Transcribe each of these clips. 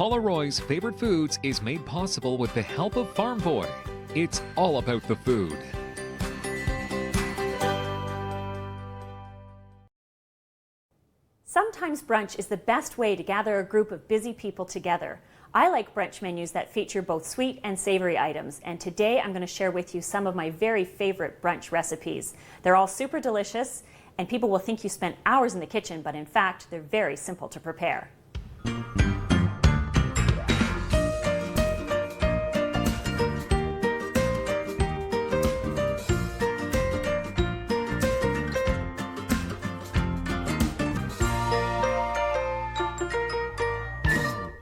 Paula Roy's Favorite Foods is made possible with the help of Farm Boy. It's all about the food. Sometimes brunch is the best way to gather a group of busy people together. I like brunch menus that feature both sweet and savory items, and today I'm going to share with you some of my very favorite brunch recipes. They're all super delicious, and people will think you spent hours in the kitchen, but in fact, they're very simple to prepare.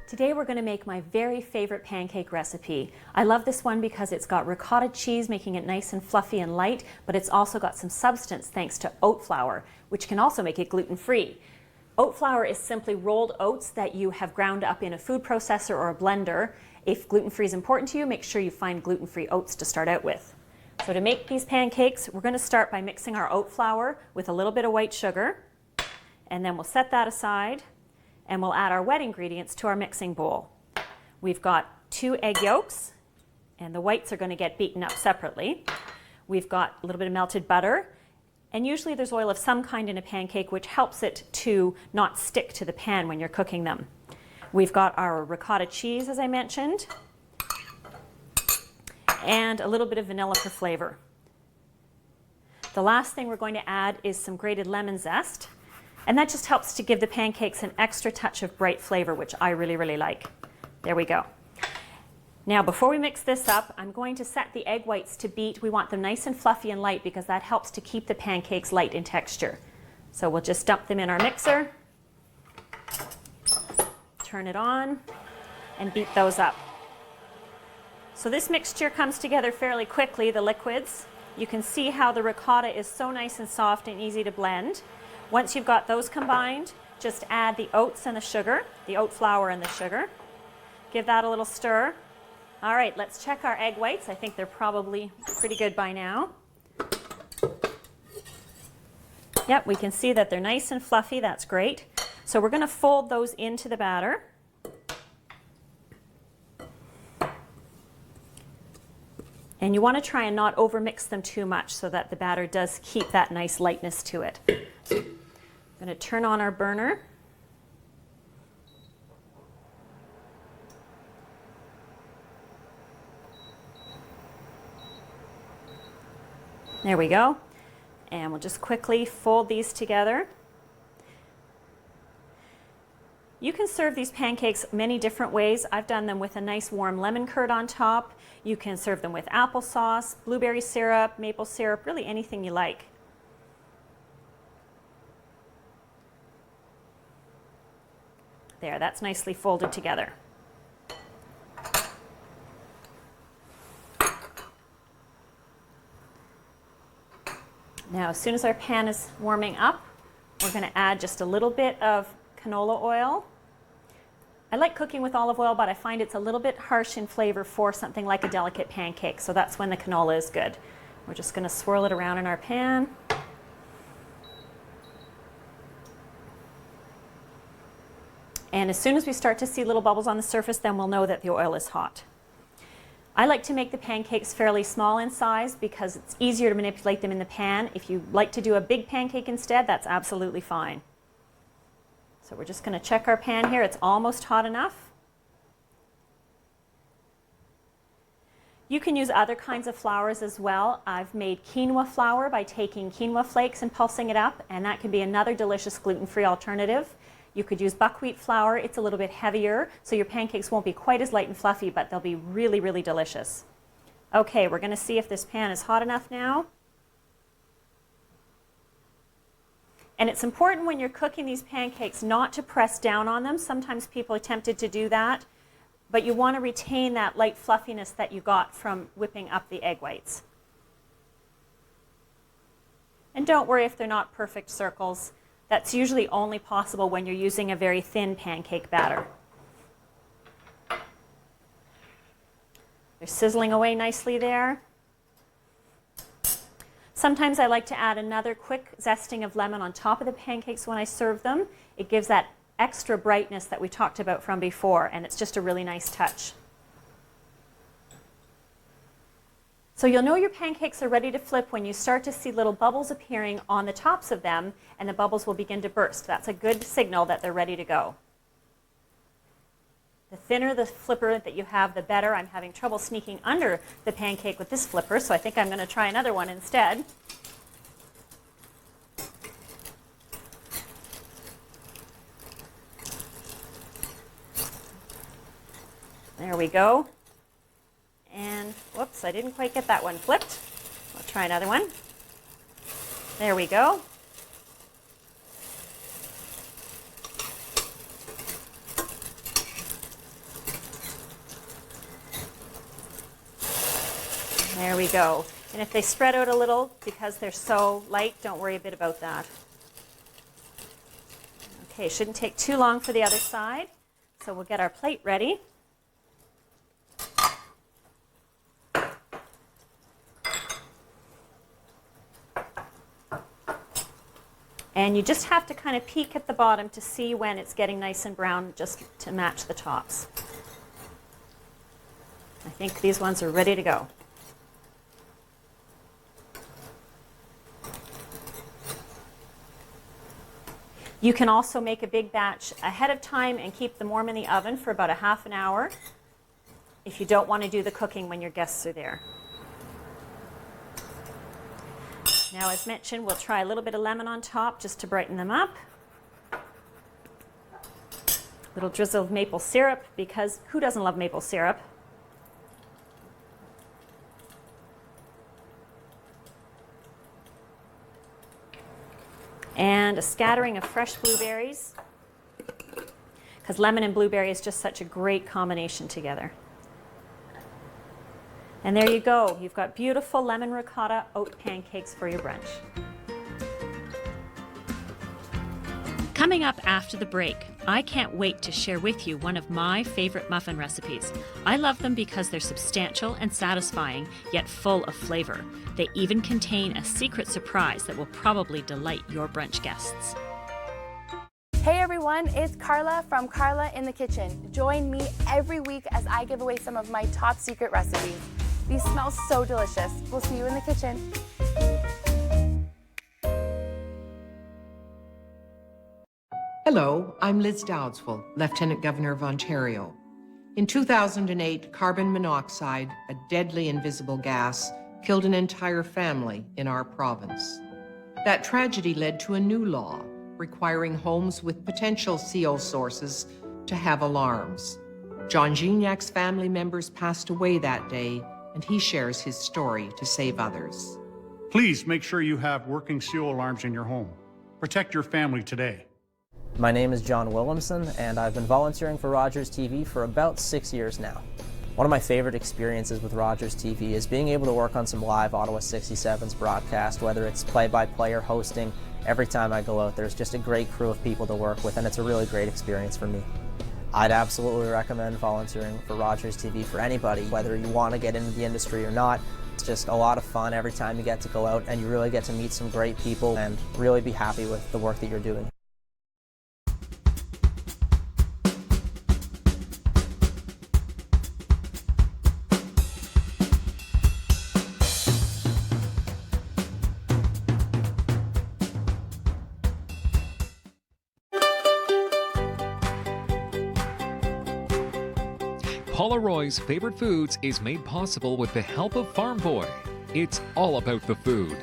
Today we're going to make my very favorite pancake recipe. I love this one because it's got ricotta cheese, making it nice and fluffy and light, but it's also got some substance thanks to oat flour, which can also make it gluten-free. Oat flour is simply rolled oats that you have ground up in a food processor or a blender. If gluten-free is important to you, make sure you find gluten-free oats to start out with. So to make these pancakes, we're going to start by mixing our oat flour with a little bit of white sugar, and then we'll set that aside. And we'll add our wet ingredients to our mixing bowl. We've got 2 egg yolks, and the whites are going to get beaten up separately. We've got a little bit of melted butter, and usually there's oil of some kind in a pancake, which helps it to not stick to the pan when you're cooking them. We've got our ricotta cheese, as I mentioned, and a little bit of vanilla for flavor. The last thing we're going to add is some grated lemon zest. And that just helps to give the pancakes an extra touch of bright flavor, which I really, really like. There we go. Now, before we mix this up, I'm going to set the egg whites to beat. We want them nice and fluffy and light because that helps to keep the pancakes light in texture. So we'll just dump them in our mixer, turn it on, and beat those up. So this mixture comes together fairly quickly, the liquids. You can see how the ricotta is so nice and soft and easy to blend. Once you've got those combined, just add the oats and the sugar, the oat flour and the sugar. Give that a little stir. All right, let's check our egg whites. I think they're probably pretty good by now. Yep, we can see that they're nice and fluffy. That's great. So we're going to fold those into the batter. And you want to try and not overmix them too much so that the batter does keep that nice lightness to it. I'm going to turn on our burner. There we go. And we'll just quickly fold these together. You can serve these pancakes many different ways. I've done them with a nice warm lemon curd on top. You can serve them with applesauce, blueberry syrup, maple syrup, really anything you like. There, that's nicely folded together. Now, as soon as our pan is warming up, we're going to add just a little bit of canola oil. I like cooking with olive oil, but I find it's a little bit harsh in flavor for something like a delicate pancake, so that's when the canola is good. We're just going to swirl it around in our pan. And as soon as we start to see little bubbles on the surface, then we'll know that the oil is hot. I like to make the pancakes fairly small in size because it's easier to manipulate them in the pan. If you like to do a big pancake instead, that's absolutely fine. So we're just going to check our pan here. It's almost hot enough. You can use other kinds of flours as well. I've made quinoa flour by taking quinoa flakes and pulsing it up, and that can be another delicious gluten-free alternative. You could use buckwheat flour. It's a little bit heavier, so your pancakes won't be quite as light and fluffy, but they'll be really, really delicious. Okay, we're going to see if this pan is hot enough now. And it's important when you're cooking these pancakes not to press down on them. Sometimes people are tempted to do that, but you want to retain that light fluffiness that you got from whipping up the egg whites. And don't worry if they're not perfect circles. That's usually only possible when you're using a very thin pancake batter. They're sizzling away nicely there. Sometimes I like to add another quick zesting of lemon on top of the pancakes when I serve them. It gives that extra brightness that we talked about from before, and it's just a really nice touch. So you'll know your pancakes are ready to flip when you start to see little bubbles appearing on the tops of them, and the bubbles will begin to burst. That's a good signal that they're ready to go. The thinner the flipper that you have, the better. I'm having trouble sneaking under the pancake with this flipper, so I think I'm going to try another one instead. There we go. And whoops, I didn't quite get that one flipped. We'll try another one. There we go. There we go. And if they spread out a little because they're so light, don't worry a bit about that. Okay, shouldn't take too long for the other side. So we'll get our plate ready. And you just have to kind of peek at the bottom to see when it's getting nice and brown, just to match the tops. I think these ones are ready to go. You can also make a big batch ahead of time and keep them warm in the oven for about a half an hour if you don't want to do the cooking when your guests are there. Now, as mentioned, we'll try a little bit of lemon on top just to brighten them up. A little drizzle of maple syrup, because who doesn't love maple syrup? And a scattering of fresh blueberries, because lemon and blueberry is just such a great combination together. And there you go. You've got beautiful lemon ricotta oat pancakes for your brunch. Coming up after the break, I can't wait to share with you one of my favorite muffin recipes. I love them because they're substantial and satisfying, yet full of flavor. They even contain a secret surprise that will probably delight your brunch guests. Hey everyone, it's Carla from Carla in the Kitchen. Join me every week as I give away some of my top secret recipes. These smell so delicious. We'll see you in the kitchen. Hello, I'm Liz Dowdswell, Lieutenant Governor of Ontario. In 2008, carbon monoxide, a deadly invisible gas, killed an entire family in our province. That tragedy led to a new law requiring homes with potential CO sources to have alarms. John Gignac's family members passed away that day, and he shares his story to save others. Please make sure you have working CO alarms in your home. Protect your family today. My name is John Williamson, and I've been volunteering for Rogers TV for about 6 years now. One of my favorite experiences with Rogers TV is being able to work on some live Ottawa 67's broadcast, whether it's play-by-play or hosting. Every time I go out, there's just a great crew of people to work with, and it's a really great experience for me. I'd absolutely recommend volunteering for Rogers TV for anybody, whether you want to get into the industry or not. It's just a lot of fun every time you get to go out, and you really get to meet some great people and really be happy with the work that you're doing. Paula Roy's Favorite Foods is made possible with the help of Farm Boy. It's all about the food.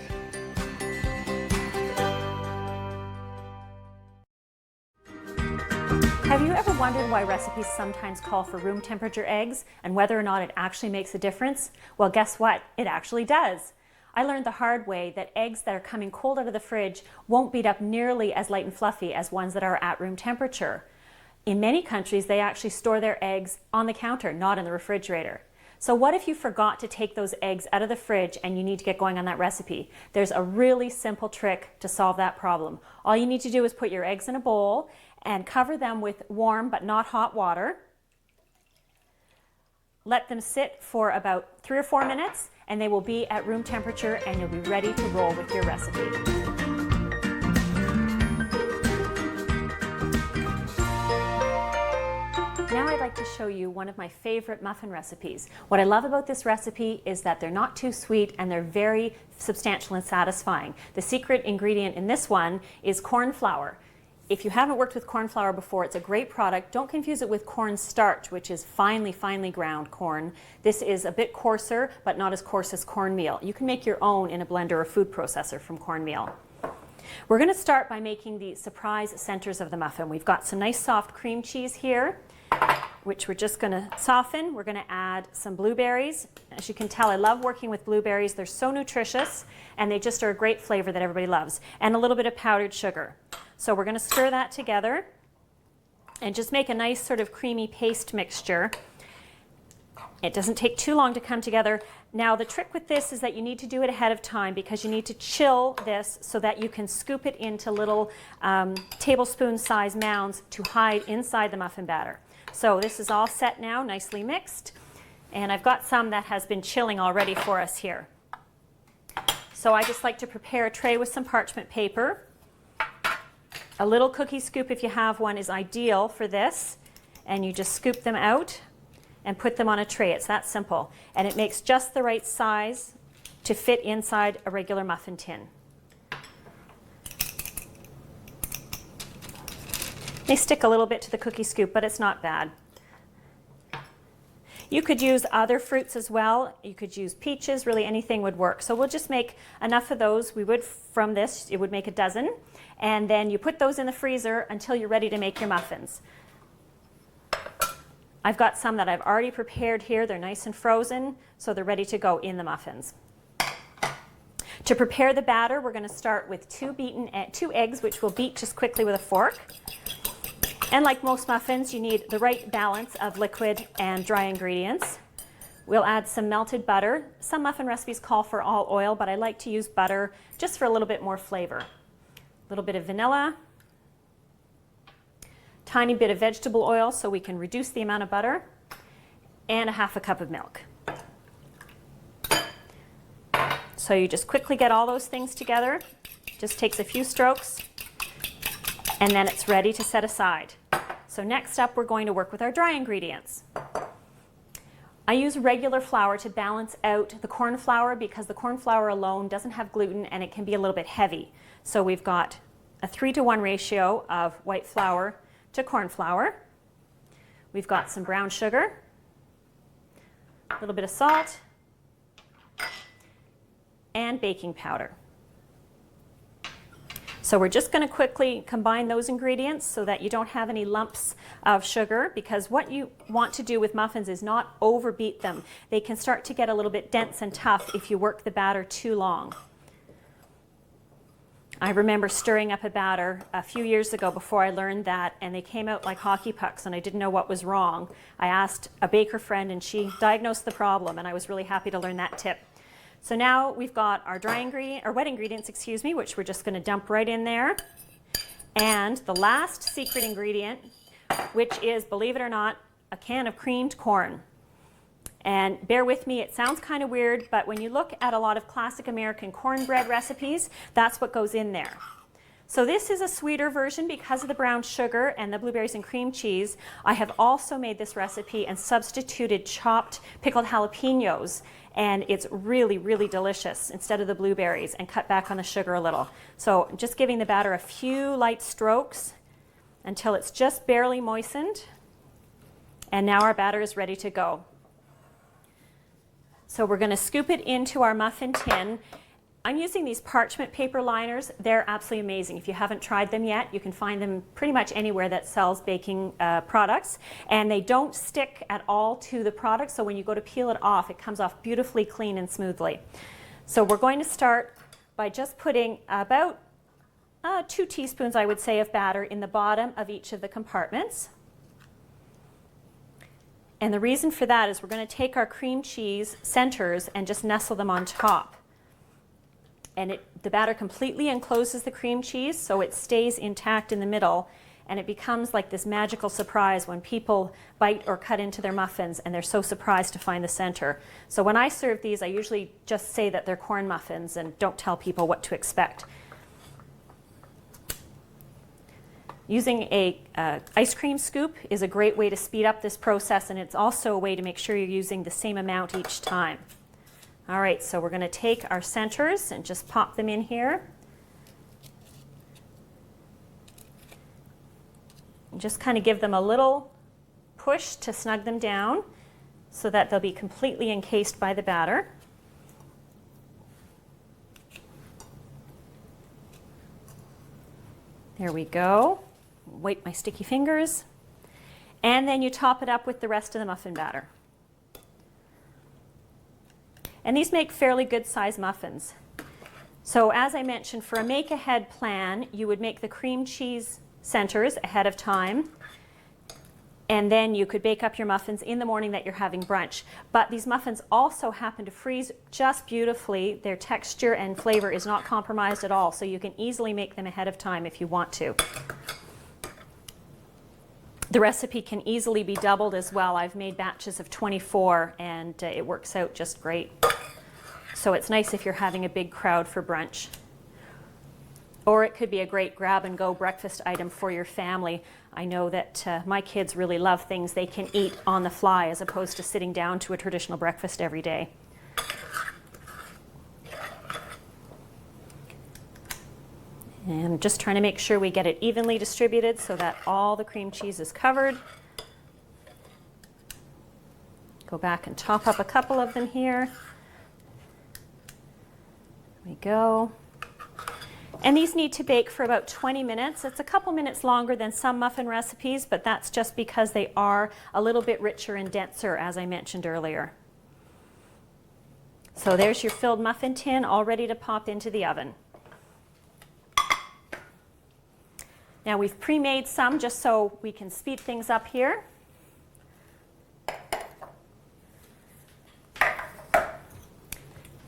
Have you ever wondered why recipes sometimes call for room temperature eggs and whether or not it actually makes a difference? Well, guess what? It actually does. I learned the hard way that eggs that are coming cold out of the fridge won't beat up nearly as light and fluffy as ones that are at room temperature. In many countries, they actually store their eggs on the counter, not in the refrigerator. So what if you forgot to take those eggs out of the fridge and you need to get going on that recipe? There's a really simple trick to solve that problem. All you need to do is put your eggs in a bowl and cover them with warm but not hot water. Let them sit for about 3 or 4 minutes and they will be at room temperature and you'll be ready to roll with your recipe. I'd like to show you one of my favorite muffin recipes. What I love about this recipe is that they're not too sweet and they're very substantial and satisfying. The secret ingredient in this one is corn flour. If you haven't worked with corn flour before, it's a great product. Don't confuse it with corn starch, which is finely ground corn. This is a bit coarser, but not as coarse as cornmeal. You can make your own in a blender or food processor from cornmeal. We're going to start by making the surprise centers of the muffin. We've got some nice soft cream cheese here, which we're just going to soften. We're going to add some blueberries. As you can tell, I love working with blueberries. They're so nutritious, and they just are a great flavor that everybody loves. And a little bit of powdered sugar. So we're going to stir that together and just make a nice sort of creamy paste mixture. It doesn't take too long to come together. Now the trick with this is that you need to do it ahead of time because you need to chill this so that you can scoop it into little tablespoon size mounds to hide inside the muffin batter. So this is all set now, nicely mixed, and I've got some that has been chilling already for us here. So I just like to prepare a tray with some parchment paper. A little cookie scoop, if you have one, is ideal for this, and you just scoop them out and put them on a tray. It's that simple, and it makes just the right size to fit inside a regular muffin tin. They stick a little bit to the cookie scoop, but it's not bad. You could use other fruits as well. You could use peaches, really anything would work. So we'll just make enough of those. We would, from this, it would make a dozen. And then you put those in the freezer until you're ready to make your muffins. I've got some that I've already prepared here. They're nice and frozen, so they're ready to go in the muffins. To prepare the batter, we're going to start with two eggs, which we'll beat just quickly with a fork. And like most muffins, you need the right balance of liquid and dry ingredients. We'll add some melted butter. Some muffin recipes call for all oil, but I like to use butter just for a little bit more flavor. A little bit of vanilla, tiny bit of vegetable oil so we can reduce the amount of butter, and a half a cup of milk. So you just quickly get all those things together. Just takes a few strokes, and then it's ready to set aside. So next up, we're going to work with our dry ingredients. I use regular flour to balance out the corn flour because the corn flour alone doesn't have gluten and it can be a little bit heavy. So we've got a 3-to-1 ratio of white flour to corn flour. We've got some brown sugar, a little bit of salt, and baking powder. So we're just going to quickly combine those ingredients so that you don't have any lumps of sugar, because what you want to do with muffins is not overbeat them. They can start to get a little bit dense and tough if you work the batter too long. I remember stirring up a batter a few years ago before I learned that, and they came out like hockey pucks and I didn't know what was wrong. I asked a baker friend and she diagnosed the problem, and I was really happy to learn that tip. So now we've got our wet ingredients, which we're just going to dump right in there. And the last secret ingredient, which is, believe it or not, a can of creamed corn. And bear with me, it sounds kind of weird, but when you look at a lot of classic American cornbread recipes, that's what goes in there. So this is a sweeter version because of the brown sugar and the blueberries and cream cheese. I have also made this recipe and substituted chopped pickled jalapenos, and it's really, really delicious instead of the blueberries, and cut back on the sugar a little. So just giving the batter a few light strokes until it's just barely moistened. And now our batter is ready to go. So we're going to scoop it into our muffin tin. I'm using these parchment paper liners. They're absolutely amazing. If you haven't tried them yet, you can find them pretty much anywhere that sells baking products. And they don't stick at all to the product, so when you go to peel it off, it comes off beautifully clean and smoothly. So we're going to start by just putting about 2 teaspoons, I would say, of batter in the bottom of each of the compartments. And the reason for that is we're going to take our cream cheese centers and just nestle them on top. And the batter completely encloses the cream cheese, so it stays intact in the middle, and it becomes like this magical surprise when people bite or cut into their muffins and they're so surprised to find the center. So when I serve these, I usually just say that they're corn muffins and don't tell people what to expect. Using a ice cream scoop is a great way to speed up this process, and it's also a way to make sure you're using the same amount each time. All right, so we're going to take our centers and just pop them in here. And just kind of give them a little push to snug them down so that they'll be completely encased by the batter. There we go. Wipe my sticky fingers. And then you top it up with the rest of the muffin batter. And these make fairly good sized muffins. So as I mentioned, for a make-ahead plan, you would make the cream cheese centers ahead of time. And then you could bake up your muffins in the morning that you're having brunch. But these muffins also happen to freeze just beautifully. Their texture and flavor is not compromised at all, so you can easily make them ahead of time if you want to. The recipe can easily be doubled as well. I've made batches of 24 and it works out just great. So it's nice if you're having a big crowd for brunch. Or it could be a great grab-and-go breakfast item for your family. I know that my kids really love things they can eat on the fly as opposed to sitting down to a traditional breakfast every day. And just trying to make sure we get it evenly distributed so that all the cream cheese is covered. Go back and top up a couple of them here. There we go. And these need to bake for about 20 minutes. It's a couple minutes longer than some muffin recipes, but that's just because they are a little bit richer and denser, as I mentioned earlier. So there's your filled muffin tin all ready to pop into the oven. Now we've pre-made some just so we can speed things up here.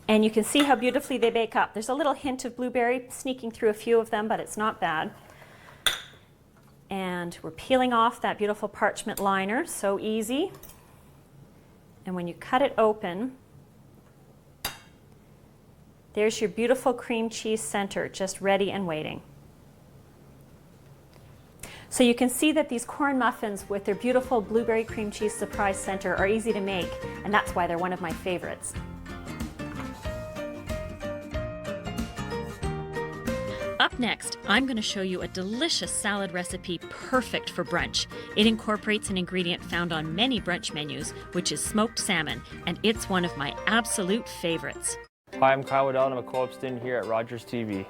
And you can see how beautifully they bake up. There's a little hint of blueberry sneaking through a few of them, but it's not bad. And we're peeling off that beautiful parchment liner, so easy. And when you cut it open, there's your beautiful cream cheese center, just ready and waiting. So you can see that these corn muffins with their beautiful blueberry cream cheese surprise center are easy to make, and that's why they're one of my favorites. Up next, I'm going to show you a delicious salad recipe perfect for brunch. It incorporates an ingredient found on many brunch menus, which is smoked salmon, and it's one of my absolute favorites. Hi, I'm Kyle Waddell and I'm a co-op student here at Rogers TV.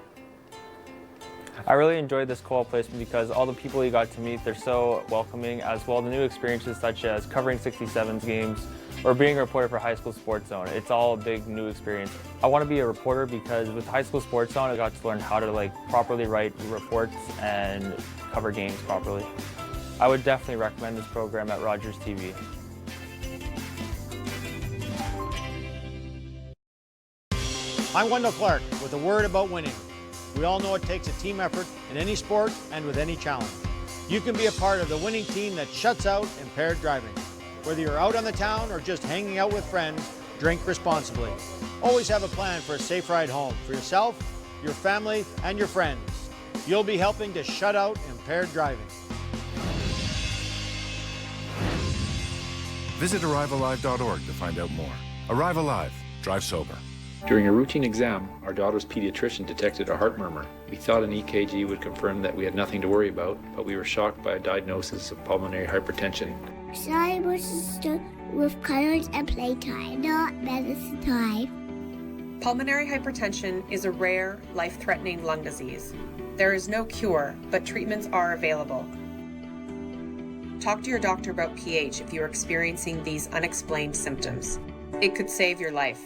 I really enjoyed this co-op placement because all the people you got to meet, they're so welcoming, as well the new experiences such as covering 67's games or being a reporter for High School Sports Zone. It's all a big new experience. I want to be a reporter because with High School Sports Zone, I got to learn how to properly write reports and cover games properly. I would definitely recommend this program at Rogers TV. I'm Wendell Clark with a word about winning. We all know it takes a team effort in any sport and with any challenge. You can be a part of the winning team that shuts out impaired driving. Whether you're out on the town or just hanging out with friends, drink responsibly. Always have a plan for a safe ride home for yourself, your family, and your friends. You'll be helping to shut out impaired driving. Visit ArriveAlive.org to find out more. Arrive Alive. Drive sober. During a routine exam, our daughter's pediatrician detected a heart murmur. We thought an EKG would confirm that we had nothing to worry about, but we were shocked by a diagnosis of pulmonary hypertension. Sorry, with colors and playtime, not medicine time. Pulmonary hypertension is a rare, life-threatening lung disease. There is no cure, but treatments are available. Talk to your doctor about pH if you are experiencing these unexplained symptoms. It could save your life.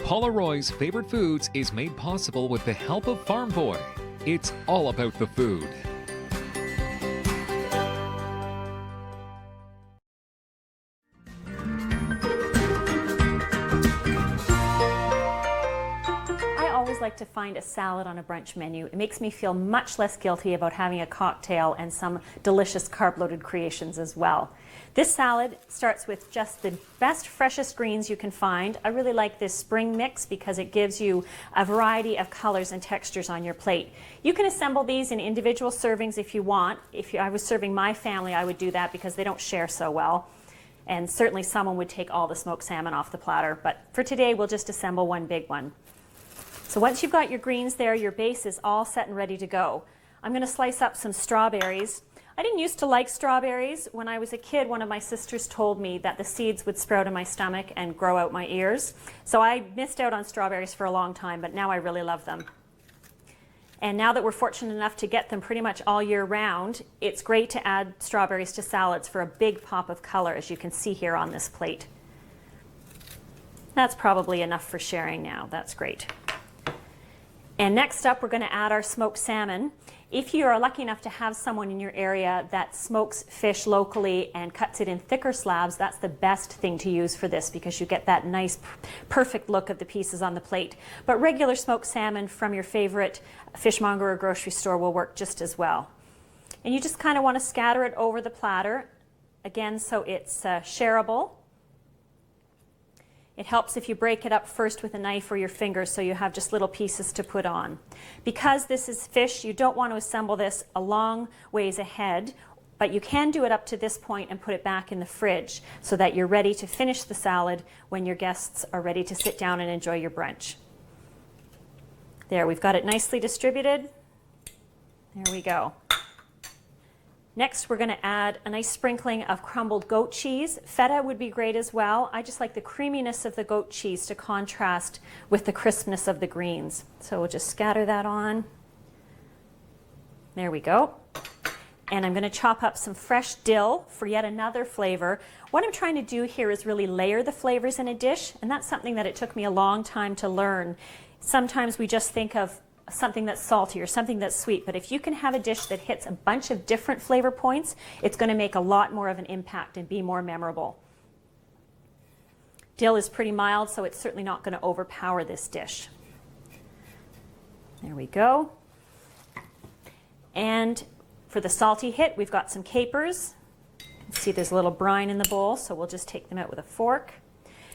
Paula Roy's Favorite Foods is made possible with the help of Farm Boy. It's all about the food. like to find a salad on a brunch menu. It makes me feel much less guilty about having a cocktail and some delicious carb-loaded creations as well. This salad starts with just the best, freshest greens you can find. I really like this spring mix because it gives you a variety of colors and textures on your plate. You can assemble these in individual servings if you want. If I was serving my family, I would do that because they don't share so well. And certainly someone would take all the smoked salmon off the platter. But for today, we'll just assemble one big one. So once you've got your greens there, your base is all set and ready to go. I'm going to slice up some strawberries. I didn't used to like strawberries. When I was a kid, one of my sisters told me that the seeds would sprout in my stomach and grow out my ears. So I missed out on strawberries for a long time, but now I really love them. And now that we're fortunate enough to get them pretty much all year round, it's great to add strawberries to salads for a big pop of color, as you can see here on this plate. That's probably enough for sharing now. That's great. And next up, we're going to add our smoked salmon. If you are lucky enough to have someone in your area that smokes fish locally and cuts it in thicker slabs, that's the best thing to use for this because you get that nice, perfect look of the pieces on the plate. But regular smoked salmon from your favorite fishmonger or grocery store will work just as well. And you just kind of want to scatter it over the platter, again, so it's shareable. It helps if you break it up first with a knife or your fingers so you have just little pieces to put on. Because this is fish, you don't want to assemble this a long ways ahead, but you can do it up to this point and put it back in the fridge so that you're ready to finish the salad when your guests are ready to sit down and enjoy your brunch. There, we've got it nicely distributed. There we go. Next, we're going to add a nice sprinkling of crumbled goat cheese. Feta would be great as well. I just like the creaminess of the goat cheese to contrast with the crispness of the greens. So we'll just scatter that on. There we go. And I'm going to chop up some fresh dill for yet another flavor. What I'm trying to do here is really layer the flavors in a dish, and that's something that it took me a long time to learn. Sometimes we just think of something that's salty or something that's sweet, but if you can have a dish that hits a bunch of different flavor points, it's going to make a lot more of an impact and be more memorable. Dill is pretty mild, so it's certainly not going to overpower this dish. There we go. And for the salty hit, we've got some capers. You can see there's a little brine in the bowl, so we'll just take them out with a fork.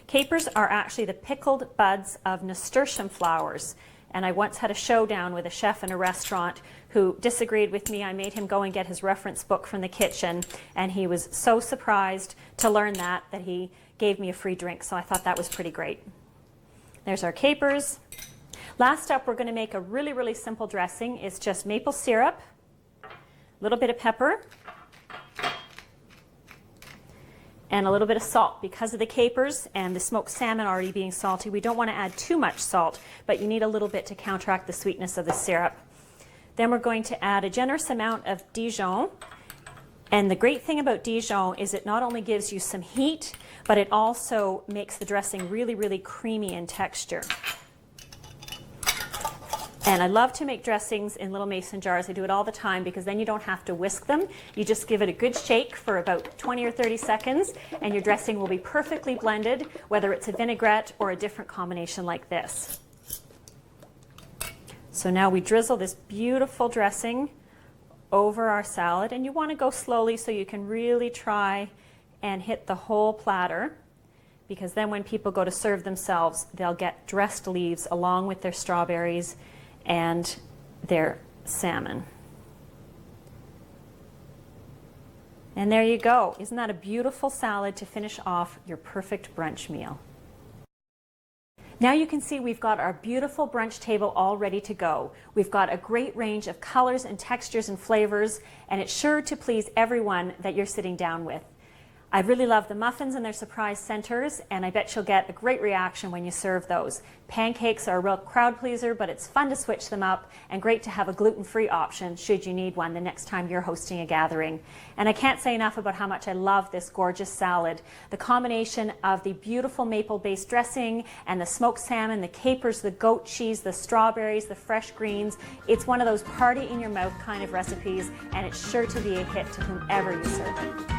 Capers are actually the pickled buds of nasturtium flowers. And I once had a showdown with a chef in a restaurant who disagreed with me. I made him go and get his reference book from the kitchen, and he was so surprised to learn that he gave me a free drink. So I thought that was pretty great. There's our capers. Last up, we're going to make a really, really simple dressing. It's just maple syrup, a little bit of pepper, and a little bit of salt. Because of the capers and the smoked salmon already being salty, we don't want to add too much salt, but you need a little bit to counteract the sweetness of the syrup. Then we're going to add a generous amount of Dijon. And the great thing about Dijon is it not only gives you some heat, but it also makes the dressing really, really creamy in texture. And I love to make dressings in little mason jars. I do it all the time because then you don't have to whisk them. You just give it a good shake for about 20 or 30 seconds and your dressing will be perfectly blended, whether it's a vinaigrette or a different combination like this. So now we drizzle this beautiful dressing over our salad, and you want to go slowly so you can really try and hit the whole platter, because then when people go to serve themselves, they'll get dressed leaves along with their strawberries and their salmon. And there you go. Isn't that a beautiful salad to finish off your perfect brunch meal? Now you can see we've got our beautiful brunch table all ready to go. We've got a great range of colors and textures and flavors, and it's sure to please everyone that you're sitting down with. I really love the muffins and their surprise centers, and I bet you'll get a great reaction when you serve those. Pancakes are a real crowd pleaser, but it's fun to switch them up and great to have a gluten-free option should you need one the next time you're hosting a gathering. And I can't say enough about how much I love this gorgeous salad. The combination of the beautiful maple-based dressing and the smoked salmon, the capers, the goat cheese, the strawberries, the fresh greens, it's one of those party-in-your-mouth kind of recipes, and it's sure to be a hit to whomever you serve it.